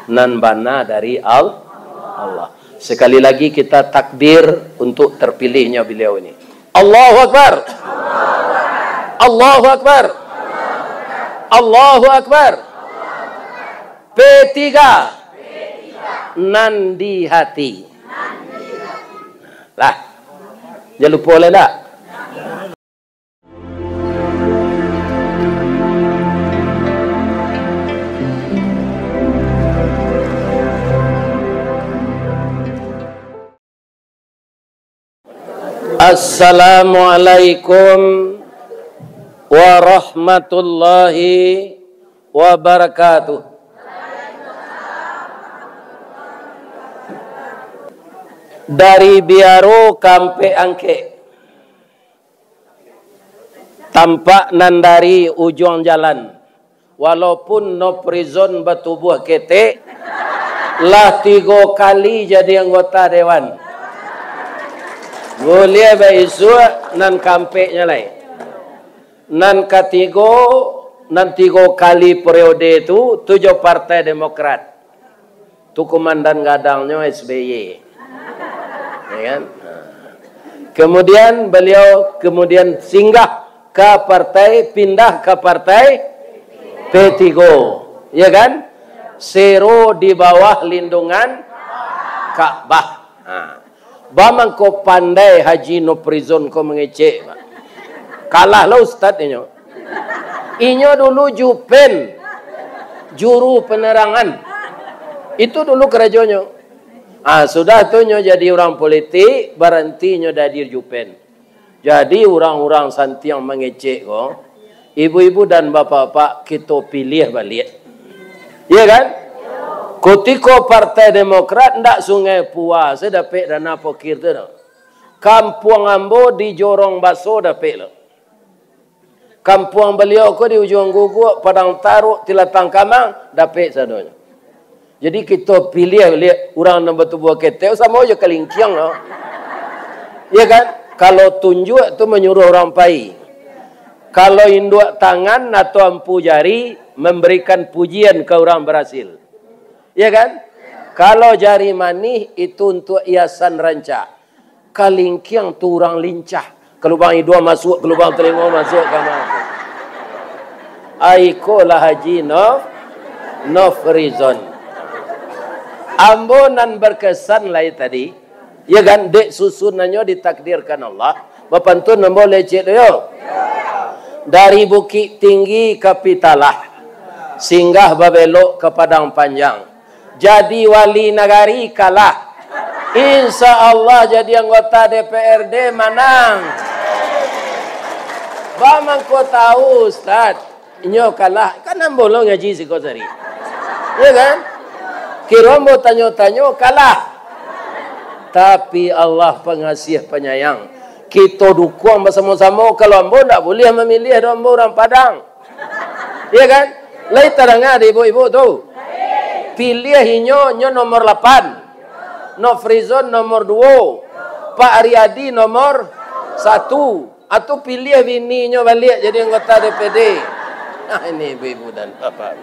nan bana dari Allah. Sekali lagi kita takbir untuk terpilihnya beliau ini. Allahu Akbar. Allahu Akbar. Allahu Akbar. P3 nan di hati. Lah, jangan lupa oleh tak? Assalamualaikum warahmatullahi wabarakatuh. Dari Biaro kampe angke, tampak nan dari ujung jalan, walaupun no prison bertubuh kete, lah 3 kali jadi anggota dewan. Boleh baisu nan kampe nyalai. Nan ketigo nan 3 kali periode itu 7 Partai Demokrat. Tu komandan gadangnya SBY. Ya kan? Kemudian beliau singgah ke partai, pindah ke partai P3. Ya kan? Sero di bawah lindungan Ka'bah. Bamang ko pandai haji no prison ko mengecek. Kalah lah ustaz inyo. Inyo dulu jupen, juru penerangan. Itu dulu kerajanya. Sudah tu nyo jadi orang politik, berhenti nyo dari jupen. Jadi orang-orang santi yang mengecek ko, ibu-ibu dan bapak-bapak kita pilih balik. Iya kan? Ketika Partai Demokrat ndak Sungai Pua saya dapat dana pokir tu. Kampung Ambo di Jorong Baso dapat lo. Kampung beliau ko di ujung Guguk, Padang Taruk, Tilatang Kamang dapat sadonya. Jadi kita pilih orang yang bertubuh ketel sama aja kelingkiang lo. Ya kan? Kalau tunjuk tu menyuruh orang pai. Kalau induk tangan atau ampu jari memberikan pujian ke orang berhasil. Ya kan? Kalau jari manih itu untuk hiasan ranca. Kalingkiang tu orang lincah. Kelubang hidung masuk, kelubang telinga masuk ke mana. Aiko lah haji no reason. Ambonan berkesan lah tadi. Ya kan? Dek susunannya ditakdirkan Allah. Bapantun nambo lecet yo. Dari Bukit Tinggi ke Pitalah. Singgah babelok ke Padang Panjang. Jadi wali nagari kalah. Insya Allah jadi anggota DPRD menang. Bamang kau tahu Ustaz, inyo kalah. Kan ambolo ngaji si kau sari. Ya kan? Kirombo tanyo-tanyo kalah. Tapi Allah pengasih penyayang. Kita dukung bersama-sama. Kalau ambo tak boleh memilih ambo orang Padang. Ya kan? Lai terangah ibu-ibu tu. Pilih inyo nomor 8. No Frizon nomor 2. Pak Aryadi nomor 1. Atau pilih bini inyo balik jadi anggota DPD. Nah ini ibu-ibu dan bapak.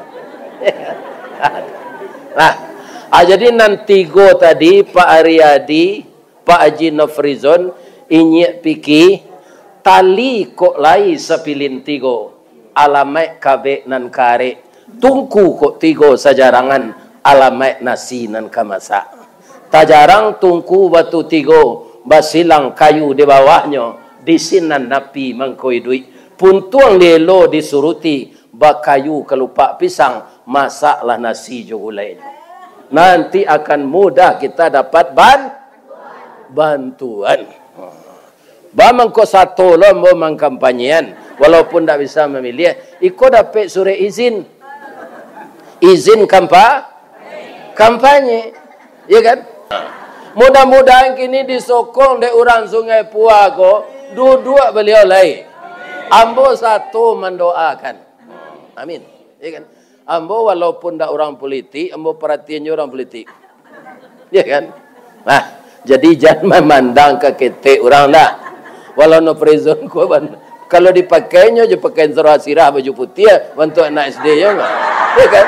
Jadi nanti go tadi Pak Aryadi, Pak Haji Nofrizon, inyek piki tali kok lai sepilin 3 alamat kabe nan kare. Tungku kok 3 sajarangan alamat nasi nan kamasa. Tajarang tungku batu 3 basilang kayu di bawahnya disinan napi mangkoi duit. Puntuang lelo disuruti bakayu kelupak pisang masaklah nasi jogulai. Nanti akan mudah kita dapat bantuan. Bamangko satu lombo mangkampanyean walaupun tak bisa memilih. Iko dapat surat izin kampanye, ya kan? Mudah-mudahan kini disokong de orang Sungai Pua ko, dua beliau lain. Ambo satu mendoakan. Amin. Ya kan? Ambo walaupun tak orang politik, ambo perhatiannya orang politik. Ya kan? Nah, jadi jangan memandang ke ketek orang dah. Walau no prison ko kalau dipakainya je pakai serah sirah baju putih untuk anak SD ya enggak? Ya kan?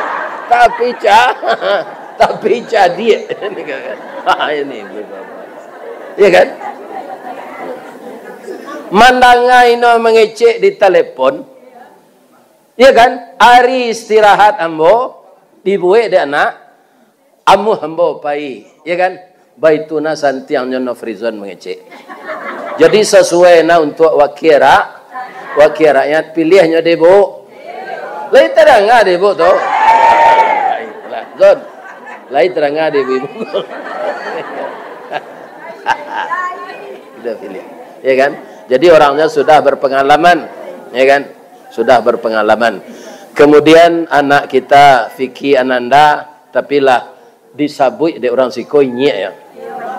Tapi tapi jadi ini ya kan? Mandangai no mengecek di telepon, ya kan? Hari istirahat ambo dibuat de anak, amu ambo pai, ya kan? Baituna santiang nyono frizon mengecek. Jadi sesuai na untuk wakil rakyat pilihnya debo. Lai terang ada debo tu. Zon, lai terang ada debo. Kita pilih, ya kan? Jadi orangnya sudah berpengalaman, ya kan? Sudah berpengalaman. Kemudian anak kita Vicky Ananda, tapi lah disabui de orang Siko inyek ya.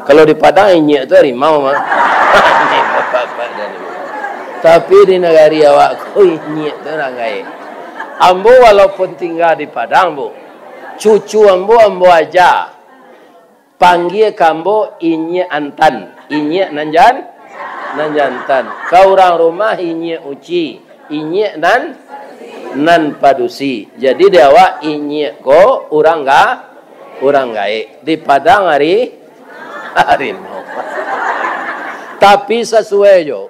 Kalau di Padang inyek itu harimau mah. Ini bapak-bapak dan ibu. Tapi di negari awakku inyek itu orang kaya. Ambo walaupun tinggal di Padang, Bu. Cucu ambo aja. Panggil kambo inyek antan. Inyek nanjan. Nanjantan. Kau orang rumah inyek uci, inyek nan padusi. Jadi dia awak inyek ko orang gae. Di Padang harimau. Tapi sesuai jo.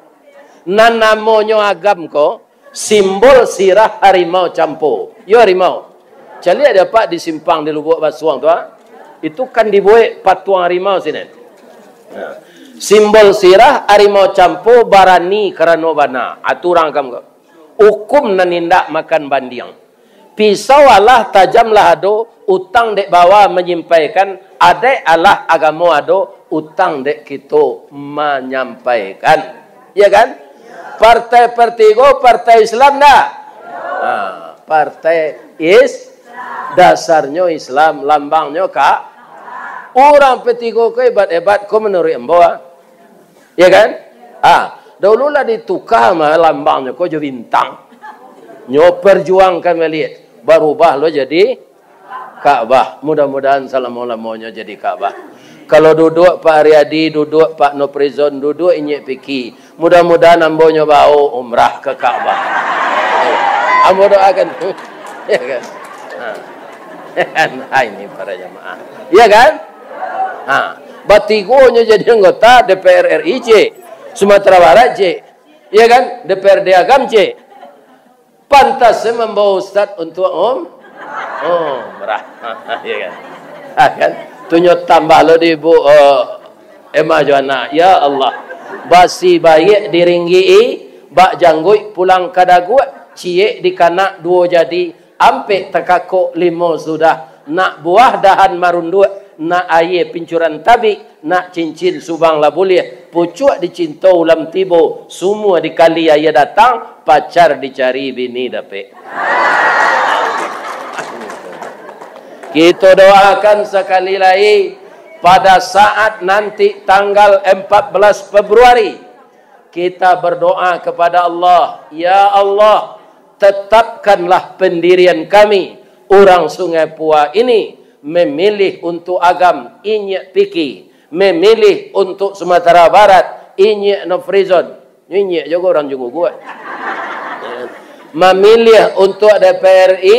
Nan namonyo agam ko simbol sirah harimau campo. Yo harimau. Jadi ada pak di simpang di Lubuk Basuang tu. Itu kan dibuat patung harimau sini. Nah. Simbol sirah harimau campo barani karano bana. Aturan kamu. Hukum nanindak makan bandiang. Pisau Allah tajamlah ado. Utang dek bawa menyampaikan. Adek Allah agamo ado. Utang dek kita menyampaikan. Ya kan? Partai Pertigo, partai Islam dah. Nah, partai dasarnya Islam, lambangnya kak. Orang Pertigo ke hebat-hebat kau menurut embawa. Ya kan? Dahulu lah ditukar mah lambangnya kau jadi bintang. Nyo perjuangkan melihat. Berubah lo jadi Ka'bah. Mudah-mudahan selama-lamanya jadi Ka'bah. Kalau duduk Pak Aryadi, duduk Pak Noprizon, duduk Inyek Piki. Mudah-mudahan ambonya bau umrah ke Ka'bah. Ambo doakan. Ya kan? Ini para jamaah. Ya kan? Batigonya jadi anggota DPR RI C, Sumatera Barat C, ya kan? DPRD Agam C. Pantas membawa Ustaz untuk umrah, ya kan? Kan? Tunjuk tambah lo di Bu Emma Joana, ya Allah, basi baik diringgi, bak janggui pulang kadaguat, cie di kanak dua jadi, ampe tekakok limo sudah, nak buah dahan marundua. Nak air pincuran tabi, nak cincin subang lah boleh. Pucuk dicinta ulam tibo, semua dikali ayah datang, pacar dicari bini dapet. Kita doakan sekali lagi pada saat nanti tanggal 14 Februari kita berdoa kepada Allah, ya Allah, tetapkanlah pendirian kami orang Sungai Pua ini memilih untuk agam Inyek Piki, memilih untuk Sumatera Barat Inyek Nofrizon, Inyek juga orang juga kuat, memilih untuk DPRI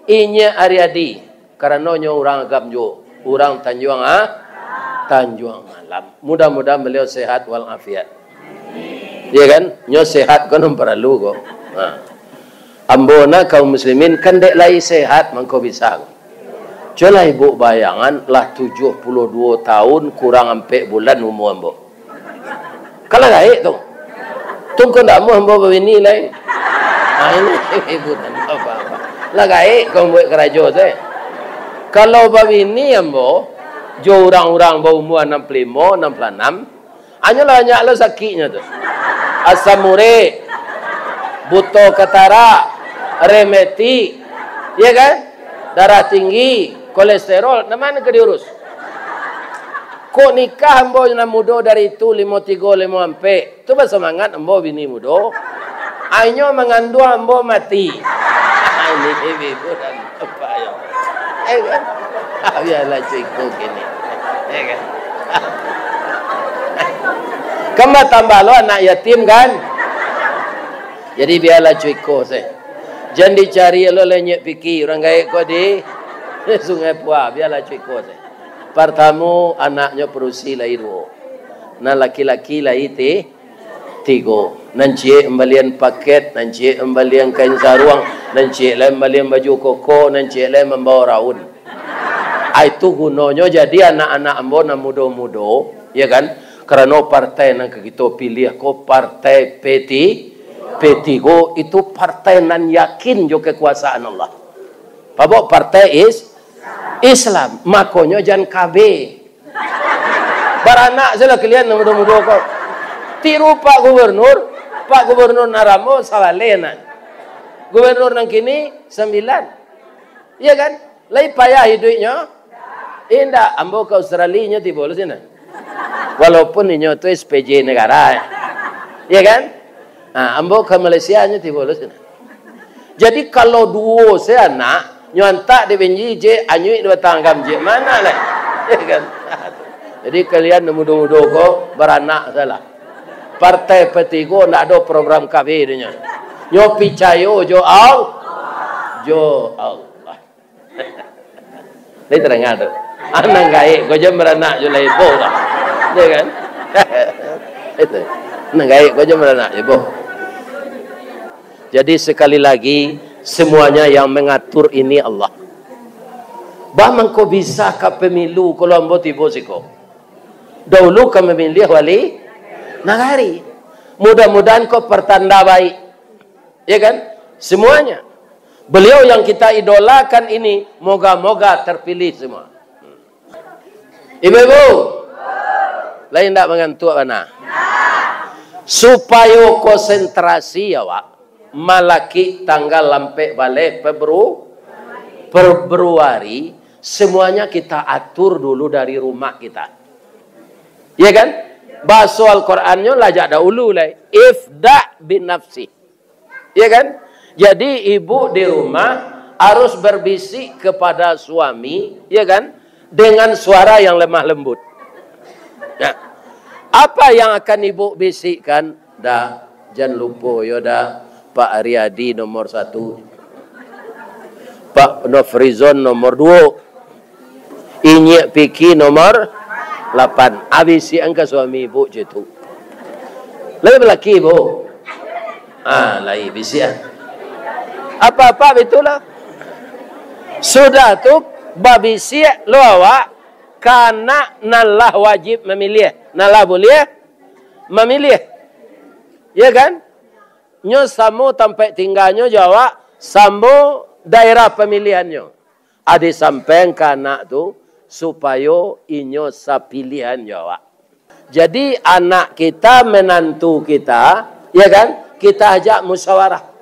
Inyek Aryadi karena nyo orang agam jo, orang Tanjuang Malam. Mudah-mudahan beliau sehat walafiat. Iya kan? Nyo sehat kan perlu kok. Ambona kaum muslimin kan dek lai sehat mangko bisa. Coba ibu bayangan lah 72 tahun kurang sampai bulan umur ambo. Kalau gaik tu. Tunggu ndak mu ambo begini lain. Ini ibu dan apa-apa. Lah gaik kau buat kerajo tu. Kalau begini ambo, jo orang-orang bau umur 65, 66, hanya lah sakitnya tu. Asam urat, buto ketara, remeti, ya kan? Darah tinggi, kolesterol, mana ke diurus? Kok nikah ambo yang muda dari itu 53, 54. Tu bersemangat ambo bini muda. Ainyo mengandung ambo mati. Ini ibu dan bapak ya. Kan? Biarlah cukup gini. Kan? Kamu tambah lo anak yatim kan? Jadi biarlah cukup saya. Jangan dicari lo lenyek fikir orang gaik kau di Sungai Puah, biarlah ciko saya. Pertama anaknya perusi lahir dua. Nah laki-laki lahir tiga. Nanti embalian paket, nanti embalian kain saruang, nanti embalian baju koko, nanti membawa raun. Itu gunanya jadi anak-anak ambo na muda-muda, ya kan? Karena partai yang kita pilih ko partai P3 itu partai nan yakin jo kekuasaan Allah. Pabok partai Islam, makanya jangan KB. Baranak salah kalian muda-muda kok. Tiru Pak Gubernur Naramo sawalenan. Gubernur nang kini 9. Iya kan? Lai payah hidupnya. Indah, ambo ke Australia nya tiba lu sini. Walaupun ini itu SPJ negara. Iya kan? Nah, ambo ke Malaysia nya tiba lu sini. Jadi kalau duo saya anak nyontak di benji je anyui dua tanggam je mana lah. Ya kan? Jadi kalian muda-muda kok beranak salah. Partai P3 ndak ada program KB nya. Nyo picayo jo Allah. Ini terang ada. Anak gaik kau jam beranak jo lai bo dah. Ya kan? Itu. Anak gaik kau jam beranak je bo. Jadi sekali lagi semuanya yang mengatur ini Allah. Bahman kau bisa ke pemilu kalau ambo tibo siko. Dahulu kami memilih wali nagari. Mudah-mudahan kau pertanda baik. Ya kan? Semuanya. Beliau yang kita idolakan ini moga-moga terpilih semua. Ibu-ibu. Lain tak mengantuk mana? Supaya konsentrasi ya Wak. Malaki tanggal lampe balik Februari semuanya kita atur dulu dari rumah kita. Ya kan? Bahasa Al-Qur'annya lajak dahulu lah. Ifda bin nafsi. Ya kan? Jadi ibu di rumah harus berbisik kepada suami, ya kan? Dengan suara yang lemah lembut. Nah, apa yang akan ibu bisikkan? Dah, jangan lupa ya dah. Pak Aryadi nomor 1. Pak Nofrizon nomor 2. Inyek Piki nomor 8. Habis angka suami ibu itu. Lebih lelaki ibu. Lagi bisian. Apa-apa itulah. Sudah tu babi siap lo awak karena nalah wajib memilih, nalah boleh memilih. Ya kan? Nyo samo tempat tinggalnya Jawa, samo daerah pemilihannya. Ada sampai ke anak tu supaya inyo sapilihan Jawa. Jadi anak kita, menantu kita, ya kan? Kita ajak musyawarah.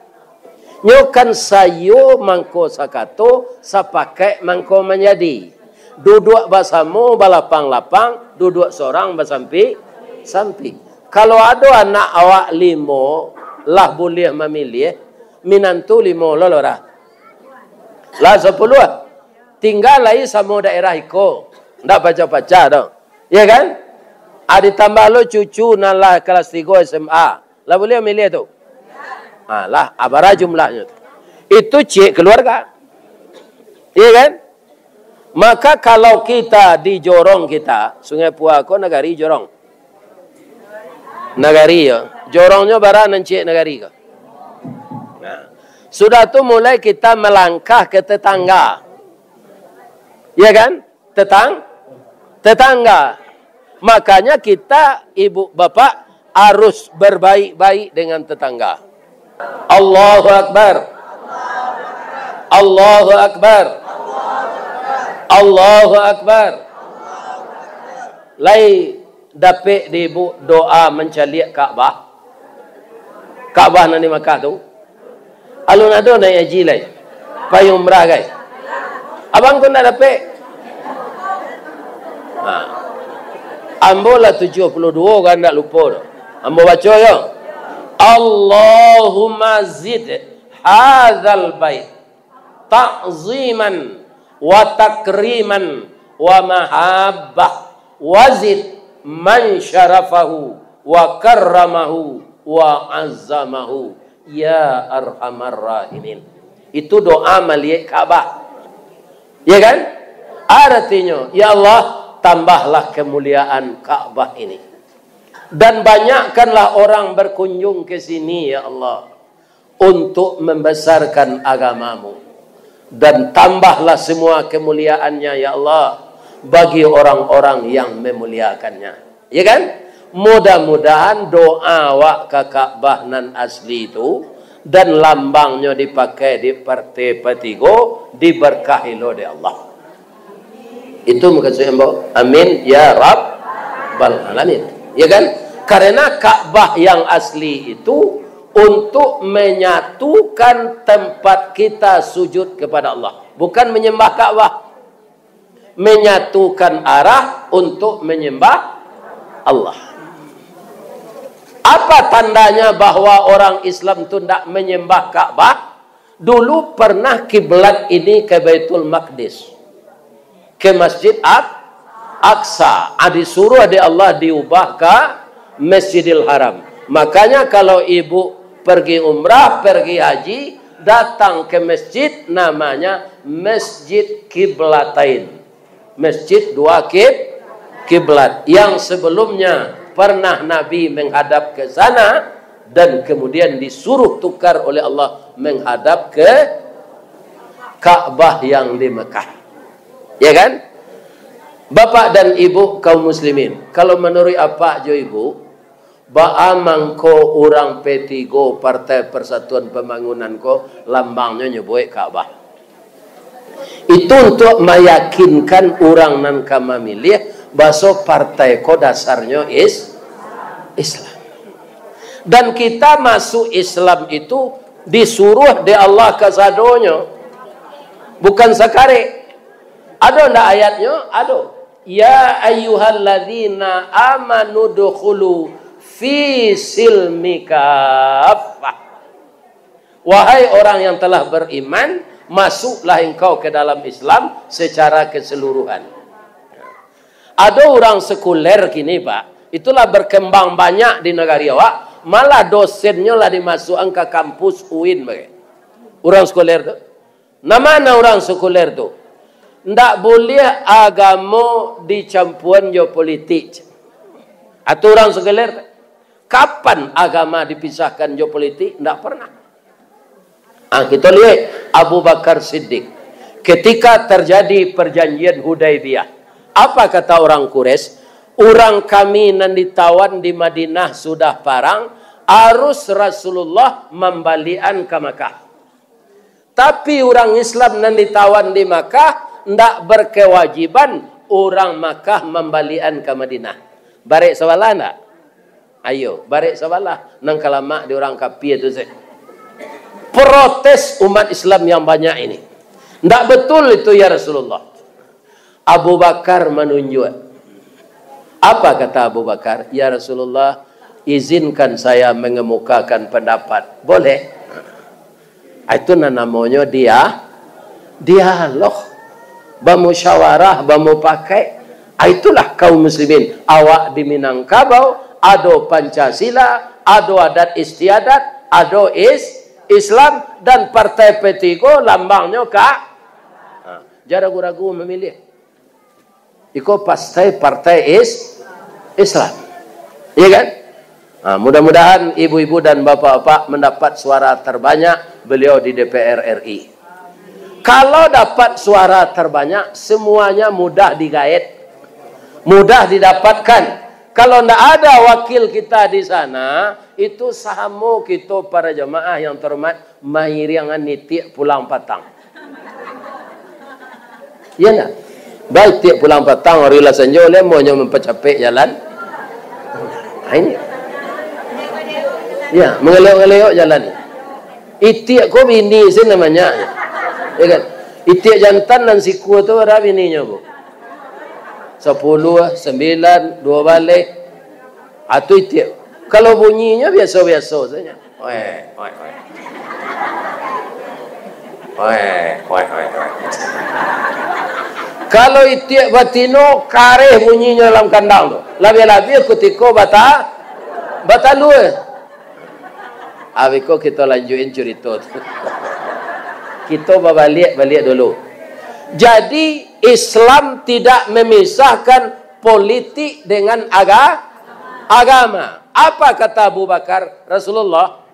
Nyokan sayo mangko sakato sapakai mangko menjadi. Duduk basamu balapang-lapang, duduk seorang basampi sampi. Kalau ada anak awak 5 lah boleh memilih, minantu 5 lorah. Lah 10. Tinggal lagi sama daerah iko. Ndak baca-baca dong. Ya kan? Ada tambah lo cucu nalah kelas 3 SMA. Lah boleh memilih tu. Lah abara jumlahnya. Itu cik keluarga. Iya kan? Maka kalau kita di jorong kita, Sungai Puah ko nagari jorong. Nagari ya. Jorongnya bara nan cik nagari ko. Nah, sudah tu mulai kita melangkah ke tetangga. Iya kan? Tetangga. Makanya kita ibu bapak harus berbaik-baik dengan tetangga. Allahu Akbar. Allahu Akbar. Allahu Akbar. Lai dapat dibu doa mencaliak Kaabah. Kaabah nani Makkah tu. Alun ado na haji lai. Payung umrah guys. Abang tu nak dapat. Ambo lah 72 kan tak lupa tu. Ambo baca ya. Allahumma zid hadzal bait ta'ziman wa takriman wa mahabbah wazid man syarafahu wa karramahu wa azzamahu ya arhamar rahimin. Itu doa melihat Ka'bah. Ya kan? Artinya, ya Allah, tambahlah kemuliaan Ka'bah ini. Dan banyakkanlah orang berkunjung ke sini, ya Allah, untuk membesarkan agamamu. Dan tambahlah semua kemuliaannya, ya Allah, bagi orang-orang yang memuliakannya. Ya kan? Mudah-mudahan doa awak ke Ka'bah nan asli itu dan lambangnya dipakai di partai petigo diberkahi oleh Allah. Itu maksudnya, Mbak. Amin ya Rabbal alamin. Ya kan? Karena Ka'bah yang asli itu untuk menyatukan tempat kita sujud kepada Allah, bukan menyembah Ka'bah. Menyatukan arah untuk menyembah Allah. Apa tandanya bahwa orang Islam itu tidak menyembah Ka'bah? Dulu pernah kiblat ini ke Baitul Maqdis, ke Masjid Aqsa. Disuruh oleh Allah diubah ke Masjidil Haram. Makanya kalau ibu pergi umrah, pergi haji, datang ke masjid namanya Masjid Kiblatain. Masjid dua kiblat. Yang sebelumnya pernah Nabi menghadap ke sana dan kemudian disuruh tukar oleh Allah menghadap ke Ka'bah yang di Mekah. Ya kan? Bapak dan Ibu kaum muslimin, kalau menurut apa jo Ibu, baamang ko orang P3 Partai Persatuan Pembangunan ko lambangnya nyebut Ka'bah. Itu untuk meyakinkan orang nan kama milih bahwa partai ko dasarnya Islam. Dan kita masuk Islam itu disuruh di Allah kasadonya, bukan sekare. Ada ndak ayatnya? Ada. Ya ayyuhalladzina amanu dukhulu fi silmi kaffah. Wahai orang yang telah beriman, masuklah engkau ke dalam Islam secara keseluruhan. Ada orang sekuler kini, Pak, itulah berkembang banyak di negara awak, malah dosennya lah dimasukkan ke kampus UIN. Orang sekuler tu. Nama orang sekuler tu? Ndak boleh agama dicampuran jo politik. Atau orang sekuler, kapan agama dipisahkan jo politik? Ndak pernah. Kita lihat Abu Bakar Siddiq ketika terjadi perjanjian Hudaibiyah. Apa kata orang Quraisy? Orang kami nan ditawan di Madinah sudah parang, harus Rasulullah membalian ke Makkah. Tapi orang Islam nan ditawan di Makkah ndak berkewajiban orang Makkah membalian ke Madinah. Barek sawalah ndak? Ayo, barek sawalah. Nang kalama di orang kafir itu saya. Protes umat Islam yang banyak ini. Ndak betul itu ya Rasulullah. Abu Bakar menunjuk. Apa kata Abu Bakar? Ya Rasulullah, izinkan saya mengemukakan pendapat. Boleh? Itu namanya dialog. Bermusyawarah, bermupakai. Itulah kaum muslimin. Awak di Minangkabau, ada Pancasila, ada adat istiadat, ada Islam, dan partai P3 lambangnya Kak. Jangan ragu-ragu memilih. Iko pasti partai Islam. Iya kan? Mudah-mudahan ibu-ibu dan bapak-bapak mendapat suara terbanyak beliau di DPR RI. Kalau dapat suara terbanyak, semuanya mudah digait, mudah didapatkan. Kalau tidak ada wakil kita di sana, itu sahamu kita para jemaah yang terhormat, mahiriangan nitik pulang patang. Ya enggak? Baik tiap pulang patang, hari lah senja, lemonya mempercapek jalan. Ini. Ya, mengelok-ngelok jalan. Itiak kau bini sih namanya. Ya kan? Itiak jantan dan siku itu ada bininya, Bu. 10, 9, 2 balik. Atau itiak. Kalau bunyinya biasa-biasa saja. Kalau itiak batino, kareh bunyinya dalam kandang tu. Lebih-lebih ketika batalu. Abiko kita lanjutin cerita tu. Kita balik dulu. Jadi Islam tidak memisahkan politik dengan agama. Apa kata Abu Bakar? Rasulullah,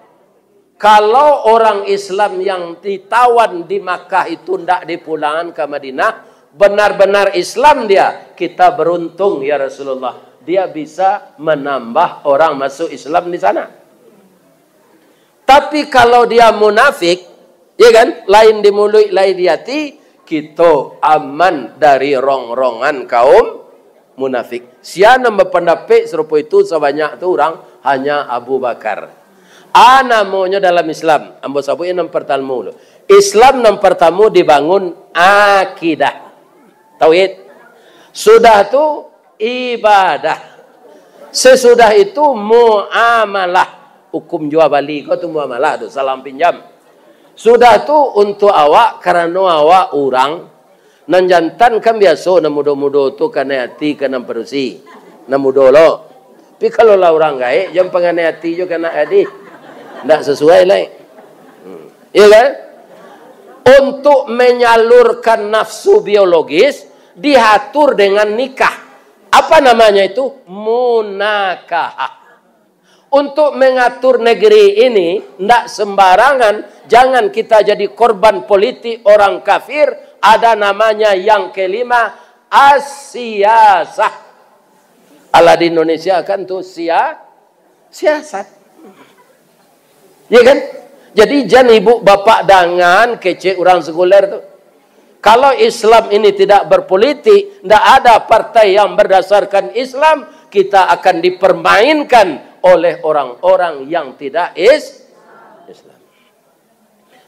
kalau orang Islam yang ditawan di Makkah itu tidak dipulangkan ke Madinah, benar-benar Islam dia, kita beruntung ya Rasulullah. Dia bisa menambah orang masuk Islam di sana. Tapi kalau dia munafik, ya kan, lain di mulut, lain di hati, kita aman dari rong-rongan kaum munafik. Siapa berpendapat serupa itu sebanyak tu orang hanya Abu Bakar. Namanya dalam Islam, ambo sabuin yang pertama. Islam yang pertama dibangun akidah, tauhid. Sudah tu ibadah. Sesudah itu muamalah. Hukum jual beli kau tu muamalah tu, salam pinjam. Sudah tu untuk awak karena awak orang nan jantan kan biasa na mudo-mudo tu kana hati kana perusi. Na mudo lo. Tapi kalau lah orang gaib jam pangane hati jo kana adi. Ndak sesuai lah. Iya kan? Untuk menyalurkan nafsu biologis diatur dengan nikah. Apa namanya itu? Munakahah. Untuk mengatur negeri ini ndak sembarangan. Jangan kita jadi korban politik orang kafir. Ada namanya yang kelima as-siyasah. Ala di Indonesia kan tuh siasat. Ya kan? Jadi jangan ibu bapak dengan kecil orang sekuler tuh. Kalau Islam ini tidak berpolitik, tidak ada partai yang berdasarkan Islam, kita akan dipermainkan oleh orang-orang yang tidak Islam.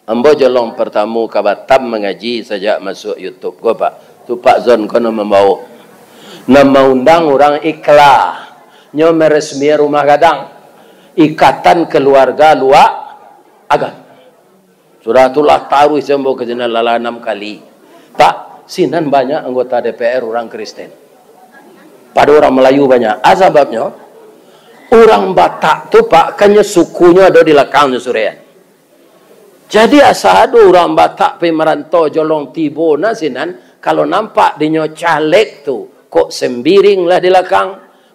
Ambo jolong pertama ke Batam mengaji sejak masuk YouTube. Gua Pak, tu Pak Zon kono membawa. Nama undang orang ikhlas. Nyo meresmi rumah gadang. Ikatan keluarga luar agama. Sudah itulah taruh sembo ke jenal lala 6 kali. Tak, sinan banyak anggota DPR orang Kristen. Pada orang Melayu banyak. Sebabnya orang Batak tu Pak, kanya sukunya ada di lekang Surian. Jadi asal ada orang Batak pemerantau jolong tibo na sinan, kalau nampak dinyo caleg tu, kok sembiring lah di belakang,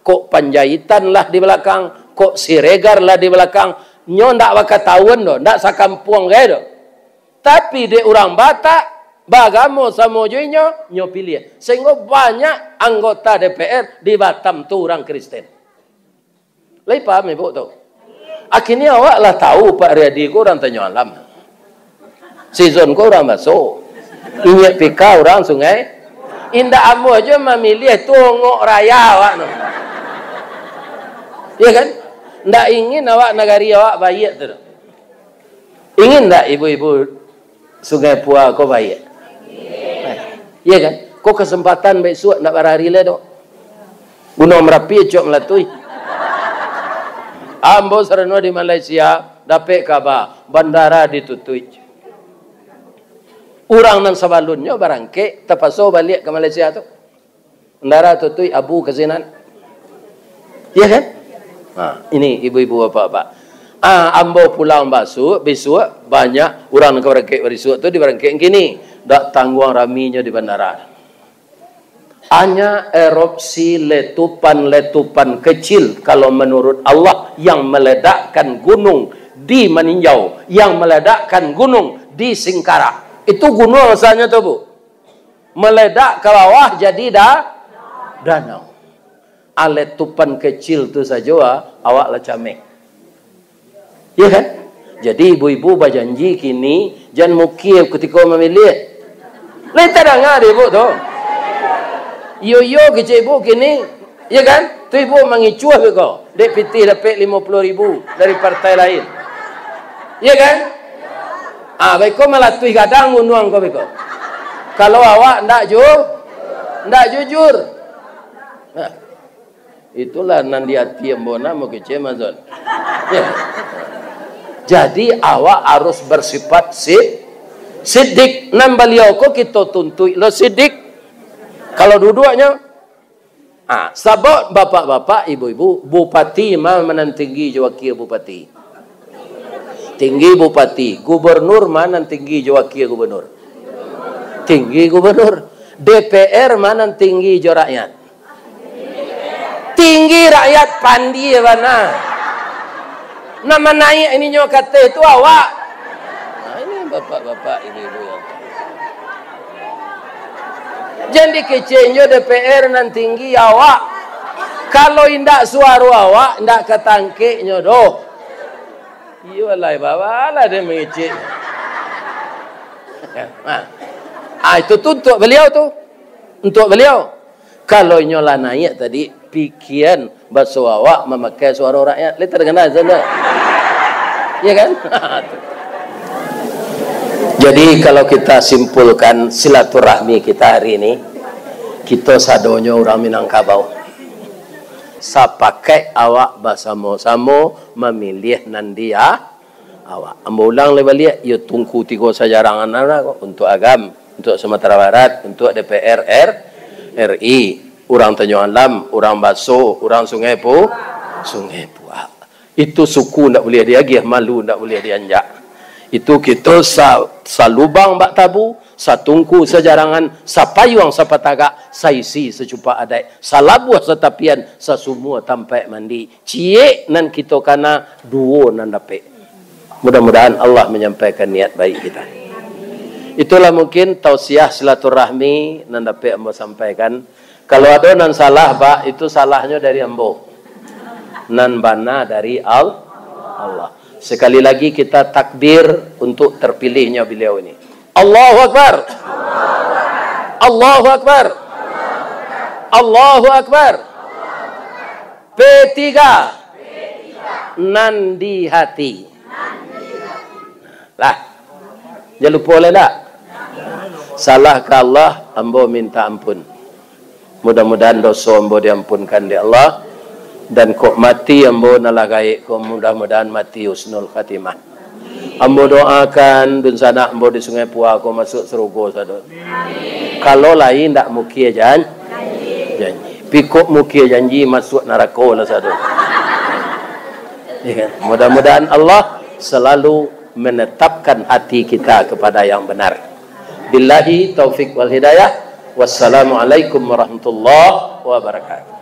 kok panjaitan lah di belakang, kok siregar lah di belakang, nyo ndak bakal tahun do, ndak sakampuang gaya do. Tapi de orang Batak, bagamo sama joinyo, nyo pilih. Sehingga banyak anggota DPR di Batam tu orang Kristen. Lai paham ibu tu? Akhirnya awak lah tahu Pak Riyadi ko orang tanya alam. Season ko orang masuk. Inyak pika orang sungai. Indah amu aja memilih tungok raya awak no. Ya kan? Ndak ingin awak negari awak baik tu. Ingin ndak ibu-ibu Sungai Pua ko baik? Iya kan? Ko kesempatan baik suat nak berari le dok. Gunung Merapi cok melatui. Ambo sereno di Malaysia dapat kabar bandara ditutup. Orang nang sabalunnya barangke terpaksa balik ke Malaysia tu. Bandara tutup abu kesinan. Iya kan? Ini ibu-ibu bapak-bapak. Ambo pulang besok banyak orang ke barangke besok tu di barangke gini. Dak tangguang raminya di bandara. Hanya erupsi letupan-letupan kecil kalau menurut Allah yang meledakkan gunung di meninjau, yang meledakkan gunung di Singkara. Itu gunung asalnya tuh Bu. Meledak ke bawah jadi danau. Letupan kecil tu saja awak lah camek. Ya kan? Jadi ibu-ibu berjanji kini jangan mukir ketika memilih. Leta dengar ibu tu. Yo kecil ibu kini, ya kan? Tu ibu mengicuah ke kau. Dek piti dapat 50,000 dari partai lain. Ya kan? Baik kau malah tu kadang unuang kau beko. Kalau awak ndak jujur. Nah, itulah nanti hati yang bona mau kecil mazon. Ya. Jadi awak harus bersifat sidik. Nan beliau kau kita tuntut lo sidik. Kalau dua-duanya, sabot bapak-bapak, ibu-ibu, bupati mana tinggi wakil bupati. Tinggi bupati, gubernur mana tinggi wakil gubernur. Tinggi gubernur. DPR mana tinggi jo rakyat? Tinggi rakyat pandi mana? Nama naik ini nyo kata itu awak. Nah, ini bapak-bapak ibu-ibu yang jadi kecilnya DPR nan tinggi awak. Kalau indak suara awak, indak ketangkiknya doh. Iya lah bapak lah dia mengecek. Itu tuh untuk beliau tuh. Untuk beliau. Kalau nyola naik tadi, pikiran bahasa awak memakai suara rakyat. Lihat terkenal sana. Iya kan? Jadi kalau kita simpulkan silaturahmi kita hari ini, kita sadonyo orang Minangkabau. Sapakai awak bersama-sama memilih nandia awak. Ambo ulang le balik, ya tungku tiga sajarangan untuk agam, untuk Sumatera Barat, untuk DPR RI, orang Tanjung Alam, orang Baso, orang Sungai Pu. Itu suku ndak boleh diagih, malu ndak boleh dianjak. Itu kita salubang bak tabu, satungku sejarangan, sapayuang sapatagak, saisi secupa adai, salabuah setapian, sasumua tampai mandi. Cie nan kita kana duo nan dapet. Mudah-mudahan Allah menyampaikan niat baik kita. Itulah mungkin tausiah silaturahmi nan dapet ambo sampaikan. Kalau ada nan salah pak, itu salahnya dari ambo. Nan bana dari Allah. Sekali lagi kita takbir untuk terpilihnya beliau ini. Allahu Akbar. Allahu Akbar. Allahu Akbar. P3. Nandi hati. Lah. Jangan lupa oleh tak? Salah ke Allah, ambo minta ampun. Mudah-mudahan dosa ambo diampunkan di Allah. Dan kok mati ambo nalah gaik, kok mudah-mudahan mati husnul khatimah. Ambo doakan dun sana ambo di Sungai Pua kok masuk surga sadon. Kalau lain ndak mukia janji. Pikuk mukia janji masuk neraka lah sadon. Ya, mudah-mudahan Allah selalu menetapkan hati kita kepada yang benar. Billahi taufik wal hidayah. Wassalamualaikum warahmatullahi wabarakatuh.